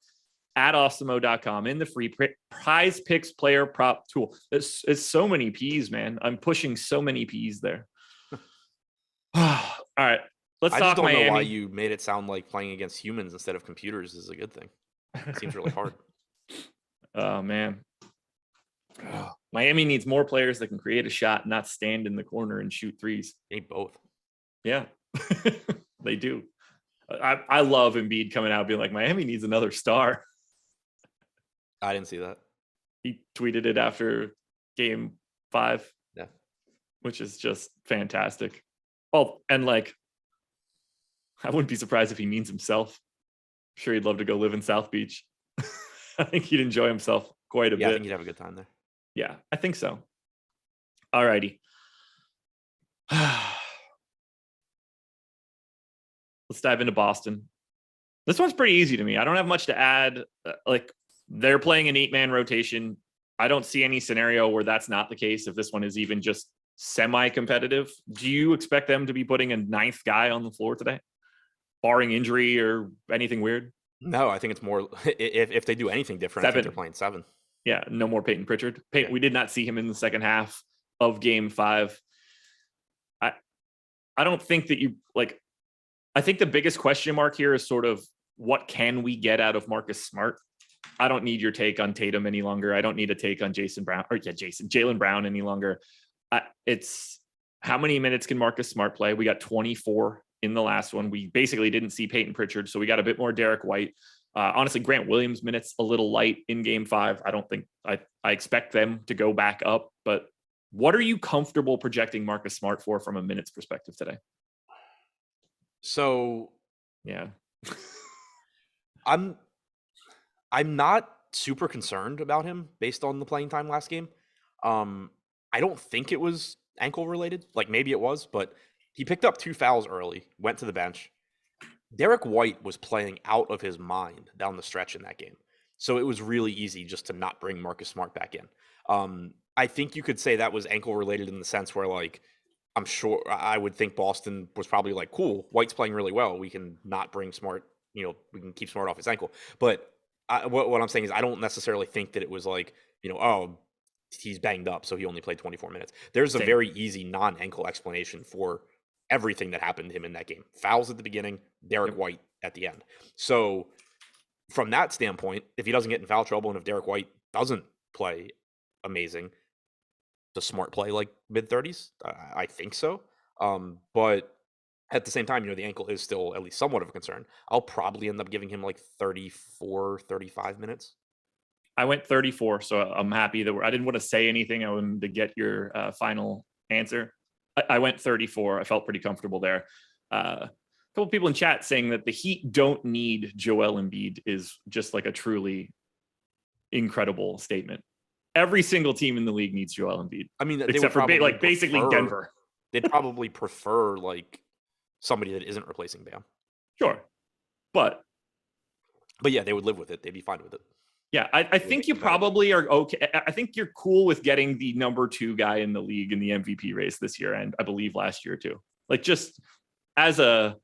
at awesemo.com in the free Prize Picks player prop tool. It's so many P's, man. I'm pushing so many P's there. All right, let's talk Miami. I just don't know why you made it sound like playing against humans instead of computers is a good thing. It seems really hard. Oh, man. Miami needs more players that can create a shot, not stand in the corner and shoot threes. They need both. Yeah, they do. I love Embiid coming out being like, Miami needs another star. I didn't see that. He tweeted it after game 5, which is just fantastic. Oh, and like, I wouldn't be surprised if he means himself. I'm sure he'd love to go live in South Beach. I think he'd enjoy himself quite a bit. I think he'd have a good time there. Yeah, I think so. All righty. Let's dive into Boston. This one's pretty easy to me. I don't have much to add. Like, they're playing an 8-man rotation. I don't see any scenario where that's not the case if this one is even just semi-competitive. Do you expect them to be putting a 9th guy on the floor today, barring injury or anything weird? No, I think it's more if they do anything different, 7. I think they're playing 7. Yeah, no more Peyton Pritchard. We did not see him in the second half of game 5. I don't think that you like. I think the biggest question mark here is sort of what can we get out of Marcus Smart? I don't need your take on Tatum any longer. I don't need a take on Jaylen Brown any longer. It's how many minutes can Marcus Smart play? We got 24 in the last one. We basically didn't see Peyton Pritchard, so we got a bit more Derek White. Honestly, Grant Williams minutes a little light in game 5. I don't think I expect them to go back up, but what are you comfortable projecting Marcus Smart for from a minutes perspective today? So, yeah, I'm not super concerned about him based on the playing time last game. I don't think it was ankle related. Like, maybe it was, but he picked up 2 fouls early, went to the bench. Derek White was playing out of his mind down the stretch in that game. So it was really easy just to not bring Marcus Smart back in. I think you could say that was ankle related in the sense where, like, I'm sure I would think Boston was probably like, cool, White's playing really well. We can not bring Smart, we can keep Smart off his ankle. But what I'm saying is I don't necessarily think that it was like, oh, he's banged up, so he only played 24 minutes. There's a very easy non-ankle explanation for everything that happened to him in that game. Fouls at the beginning, Derek White at the end. So from that standpoint, if he doesn't get in foul trouble and if Derek White doesn't play amazing, does Smart play like mid-30s? I think so. But at the same time, the ankle is still at least somewhat of a concern. I'll probably end up giving him like 34, 35 minutes. I went 34, so I'm happy that I didn't want to say anything. I wanted to get your final answer. I went 34. I felt pretty comfortable there. A couple people in chat saying that the Heat don't need Joel Embiid is just like a truly incredible statement. Every single team in the league needs Joel Embiid. I mean, except for basically Denver. They'd probably prefer like somebody that isn't replacing Bam. Sure. But yeah, they would live with it. They'd be fine with it. Yeah, I think you probably are okay. I think you're cool with getting the number 2 guy in the league in the MVP race this year, and I believe last year too. Like, just as a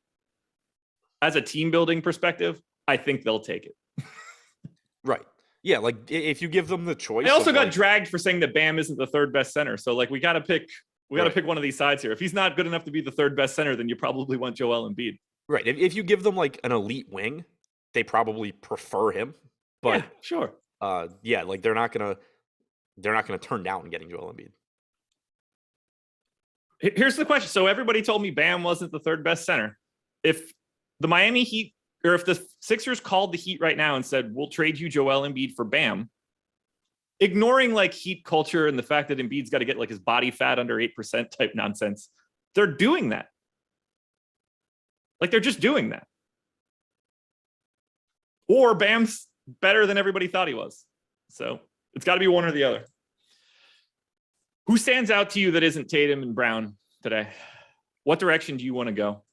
team building perspective, I think they'll take it. Right. Yeah, like if you give them the choice. I also got dragged for saying that Bam isn't the 3rd best center. So like we got to pick one of these sides here. If he's not good enough to be the 3rd best center, then you probably want Joel Embiid. Right. If you give them like an elite wing, they probably him. But yeah, sure. Like they're not gonna turn down getting Joel Embiid. Here's the question. So everybody told me Bam wasn't the 3rd best center. If the Miami Heat or if the Sixers called the Heat right now and said, we'll trade you Joel Embiid for Bam, ignoring like Heat culture and the fact that Embiid's got to get like his body fat under 8% type nonsense, they're doing that. Like they're just doing that. Or Bam's better than everybody thought he was. So it's got to be one or the other. Who stands out to you that isn't Tatum and Brown today? What direction do you want to go?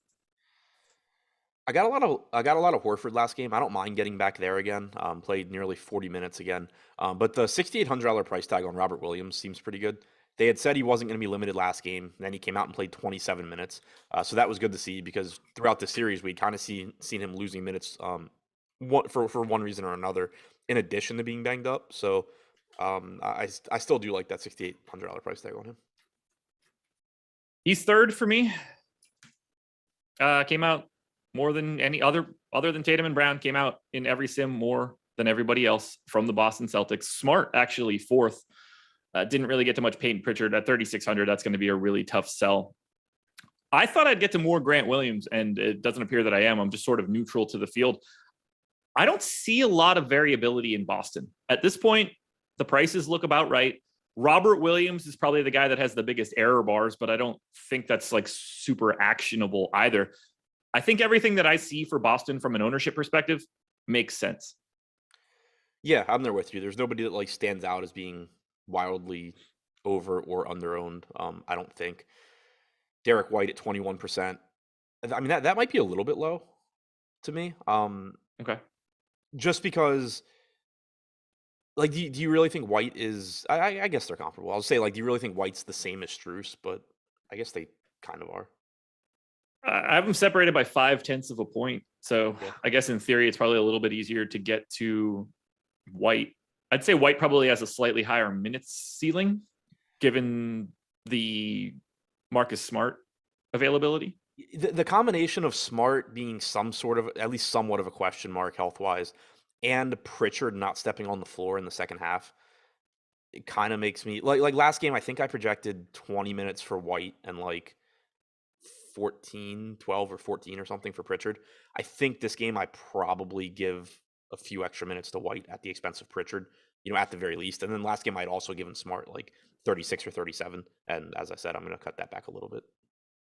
I got a lot of Horford last game. I don't mind getting back there again. Played nearly 40 minutes again. But the $6,800 price tag on Robert Williams seems pretty good. They had said he wasn't going to be limited last game. Then he came out and played 27 minutes. So that was good to see because throughout the series, we'd kind of seen him losing minutes for one reason or another, in addition to being banged up. So I still do like that $6,800 price tag on him. He's 3rd for me. Came out more than any other than Tatum and Brown, came out in every sim more than everybody else from the Boston Celtics. Smart actually 4th. Didn't really get to much Peyton Pritchard at 3,600. That's going to be a really tough sell. I thought I'd get to more Grant Williams, and it doesn't appear that I am. I'm just sort of neutral to the field. I don't see a lot of variability in Boston. At this point, The prices look about right. Robert Williams is probably the guy that has the biggest error bars, but I don't think that's like super actionable either. I think everything that I see for Boston from an ownership perspective makes sense. Yeah, I'm there with you. There's nobody that like stands out as being wildly over or under owned. I don't think. Derek White at 21%. I mean that might be a little bit low to me. Okay. Just because, like, do you really think White is? I guess they're comparable. I'll say, like, do you really think White's the same as Strus? But I guess they kind of are. I have them separated by 0.5 of a point. So Yeah. I guess in theory, it's probably a little bit easier to get to White. I'd say White probably has a slightly higher minutes ceiling given the Marcus Smart availability. The combination of Smart being some sort of, at least somewhat of a question mark health wise, and Pritchard not stepping on the floor in the second half, it kind of makes me like last game. I think I projected 20 minutes for White and like 12 or 14 or something for Pritchard. I think this game I probably give a few extra minutes to White at the expense of Pritchard, at the very least. And then last game I'd also given Smart like 36 or 37. And as I said, I'm going to cut that back a little bit.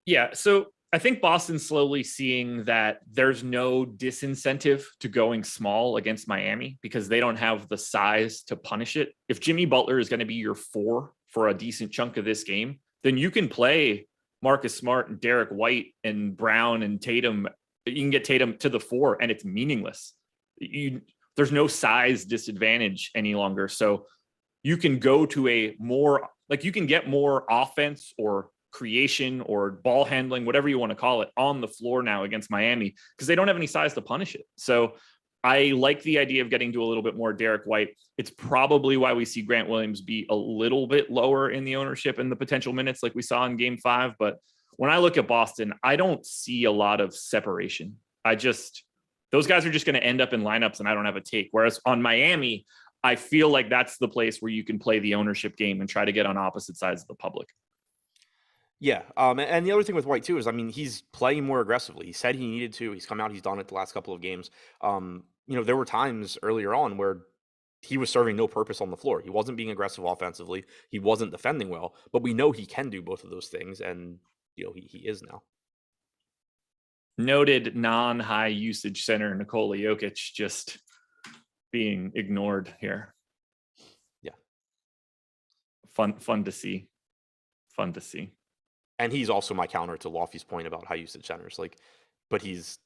Yeah. So I think Boston's slowly seeing that there's no disincentive to going small against Miami because they don't have the size to punish it. If Jimmy Butler is going to be your 4 for a decent chunk of this game, then you can play Marcus Smart and Derek White and Brown and Tatum. You can get Tatum to the 4 and it's meaningless. There's no size disadvantage any longer. So you can go to you can get more offense or creation or ball handling, whatever you want to call it, on the floor now against Miami because they don't have any size to punish it. So I like the idea of getting to a little bit more Derek White. It's probably why we see Grant Williams be a little bit lower in the ownership and the potential minutes like we saw in game 5. But when I look at Boston, I don't see a lot of separation. Those guys are just going to end up in lineups and I don't have a take. Whereas on Miami, I feel like that's the place where you can play the ownership game and try to get on opposite sides of the public. Yeah. And the other thing with White too is, I mean, he's playing more aggressively. He said he needed to. He's come out. He's done it the last couple of games. There were times earlier on where he was serving no purpose on the floor. He wasn't being aggressive offensively. He wasn't defending well. But we know he can do both of those things, and he is now. Noted non-high usage center Nikola Jokic just being ignored here. Yeah. Fun to see. And he's also my counter to Lofty's point about high usage centers. But he's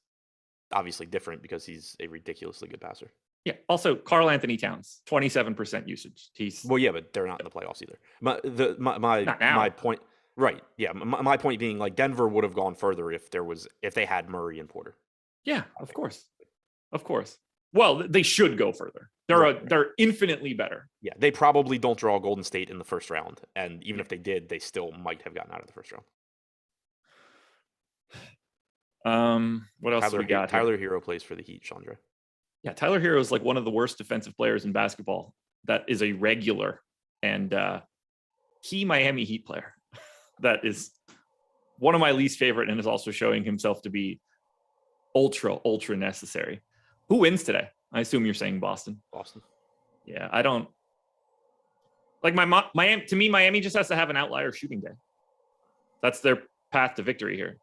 obviously different because he's a ridiculously good passer. Yeah. Also, Karl Anthony Towns, 27% usage. Yeah, but they're not in the playoffs either. My point, right? Yeah, my point being, like, Denver would have gone further if they had Murray and Porter. Yeah, of course. Well, they should go further. They're infinitely better. Yeah, they probably don't draw Golden State in the first round, and even if they did, they still might have gotten out of the first round. What else we got? Tyler Herro plays for the Heat, Chandra. Yeah, Tyler Herro is like one of the worst defensive players in basketball. That is a regular and key Miami Heat player. That is one of my least favorite, and is also showing himself to be ultra necessary. Who wins today? I assume you're saying Boston. Boston. Yeah, I don't like Miami. To me, Miami just has to have an outlier shooting day. That's their path to victory here.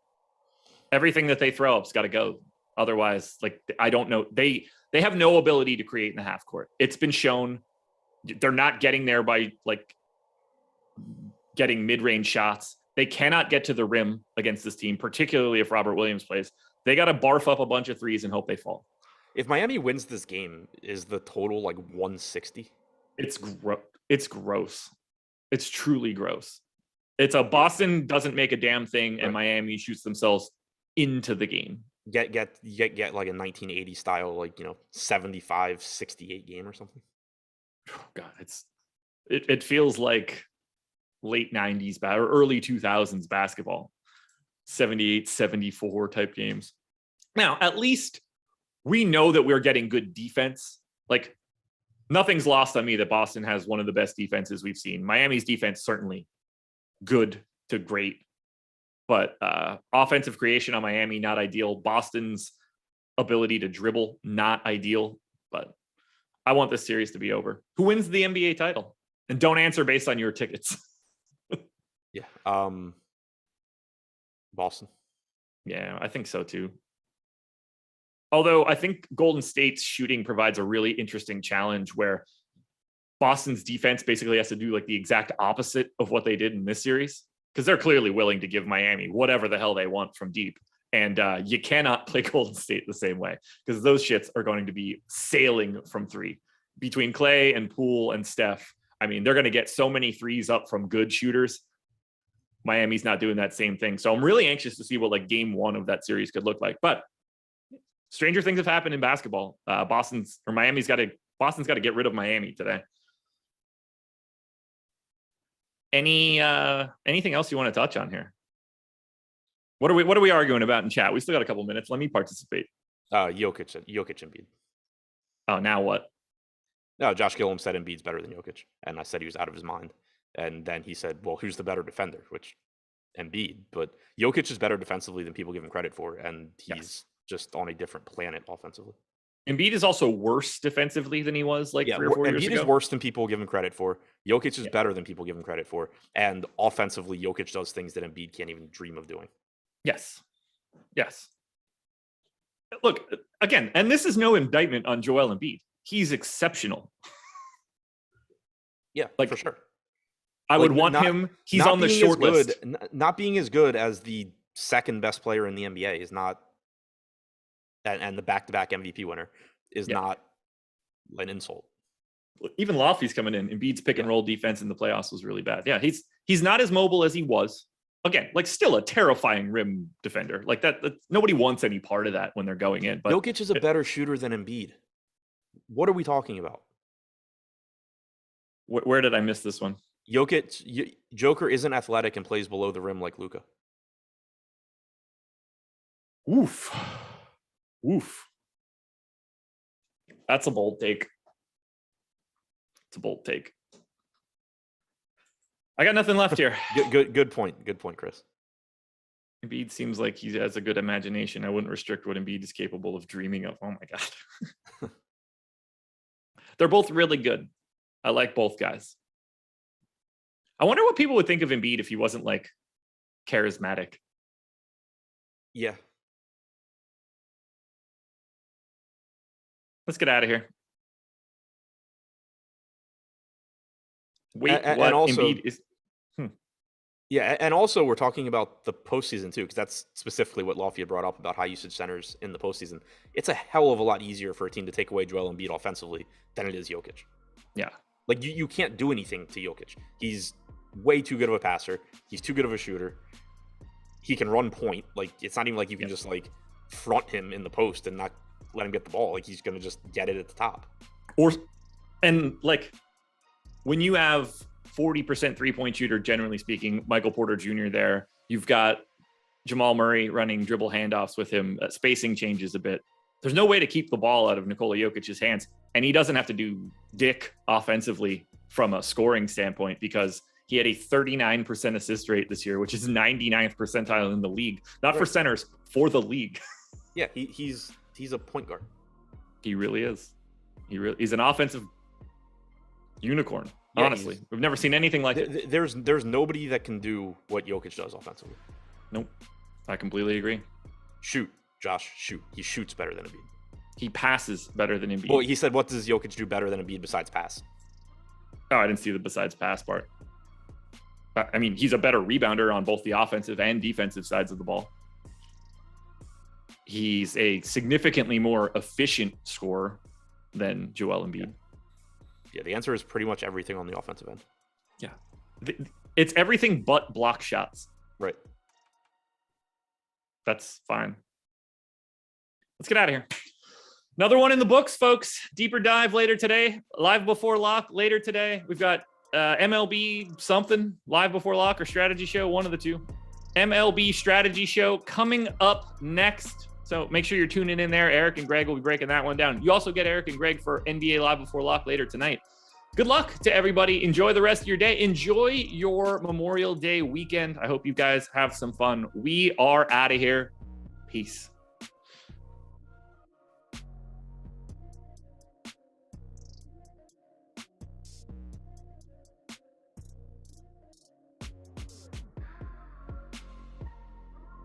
Everything that they throw up's got to go. Otherwise, I don't know. They have no ability to create in the half court. It's been shown they're not getting there by getting mid-range shots. They cannot get to the rim against this team, particularly if Robert Williams plays. They got to barf up a bunch of threes and hope they fall. If Miami wins this game, is the total 160? It's gross. It's truly gross. It's a Boston doesn't make a damn thing, and Miami shoots themselves into the game. Get like a 1980 style, 75-68 game or something. Oh God, it feels like late 90s or early 2000s basketball, 78-74 type games. Now, at least we know that we're getting good defense. Nothing's lost on me that Boston has one of the best defenses we've seen. Miami's defense, certainly good to great, but offensive creation on Miami, not ideal. Boston's ability to dribble, not ideal, but I want this series to be over. Who wins the NBA title? And don't answer based on your tickets. Yeah. Boston. Yeah, I think so too. Although I think Golden State's shooting provides a really interesting challenge where Boston's defense basically has to do like the exact opposite of what they did in this series, because they're clearly willing to give Miami whatever the hell they want from deep. And you cannot play Golden State the same way, because those shits are going to be sailing from three. Between Clay and Poole and Steph, I mean, they're going to get so many threes up from good shooters. Miami's not doing that same thing. So I'm really anxious to see what like game one of that series could look like. But stranger things have happened in basketball. Boston's got to get rid of Miami today. Anything else you want to touch on here? What are we arguing about in chat? We still got a couple minutes. Let me participate. Jokic Embiid. Oh, now what? No, Josh Gillum said Embiid's better than Jokic, and I said he was out of his mind. And then he said, well, who's the better defender? Which Embiid, but Jokic is better defensively than people give him credit for, and he's just on a different planet offensively. Embiid is also worse defensively than he was 3 or 4 years ago. Embiid is worse than people give him credit for. Jokic is better than people give him credit for. And offensively, Jokic does things that Embiid can't even dream of doing. Yes. Look, again, and this is no indictment on Joel Embiid. He's exceptional. Yeah, for sure. I would want him. He's on the short list. Not being as good as the second best player in the NBA is not, and the back-to-back MVP winner is not an insult. Even Lofty's coming in. Embiid's pick and roll defense in the playoffs was really bad. Yeah, he's not as mobile as he was. Again, still a terrifying rim defender. That nobody wants any part of that when they're going in. But Jokic is a better shooter than Embiid. What are we talking about? Where did I miss this one? Joker isn't athletic and plays below the rim like Luka. Oof. That's a bold take. I got nothing left here. Good point, Chris. Embiid seems like he has a good imagination. I wouldn't restrict what Embiid is capable of dreaming of. Oh my God. They're both really good. I like both guys. I wonder what people would think of Embiid if he wasn't charismatic. Yeah. Let's get out of here. And also, Embiid is. Yeah, and also we're talking about the postseason too, because that's specifically what Lofty had brought up about high usage centers in the postseason. It's a hell of a lot easier for a team to take away Joel Embiid offensively than it is Jokic. Yeah. You can't do anything to Jokic. He's way too good of a passer. He's too good of a shooter. He can run point. It's not even like you can just front him in the post and not let him get the ball. He's going to just get it at the top. When you have 40% three-point shooter, generally speaking, Michael Porter Jr. there, you've got Jamal Murray running dribble handoffs with him. Spacing changes a bit. There's no way to keep the ball out of Nikola Jokic's hands, and he doesn't have to do dick offensively from a scoring standpoint because he had a 39% assist rate this year, which is 99th percentile in the league. Not for centers, for the league. Yeah, he's a point guard. He really is. He's an offensive unicorn. Yeah, honestly, we've never seen anything like it. There's nobody that can do what Jokic does offensively. Nope. I completely agree. Shoot, Josh, shoot. He shoots better than Embiid. He passes better than Embiid. Well, he said, what does Jokic do better than Embiid besides pass? Oh, I didn't see the besides pass part. I mean, he's a better rebounder on both the offensive and defensive sides of the ball. He's a significantly more efficient scorer than Joel Embiid. Yeah, the answer is pretty much everything on the offensive end. Yeah. It's everything but block shots. Right. That's fine. Let's get out of here. Another one in the books, folks. Deeper dive later today. Live before lock later today. We've got MLB something, live before lock or strategy show, one of the two. MLB strategy show coming up next. So make sure you're tuning in there. Eric and Greg will be breaking that one down. You also get Eric and Greg for NBA Live Before Lock later tonight. Good luck to everybody. Enjoy the rest of your day. Enjoy your Memorial Day weekend. I hope you guys have some fun. We are out of here. Peace.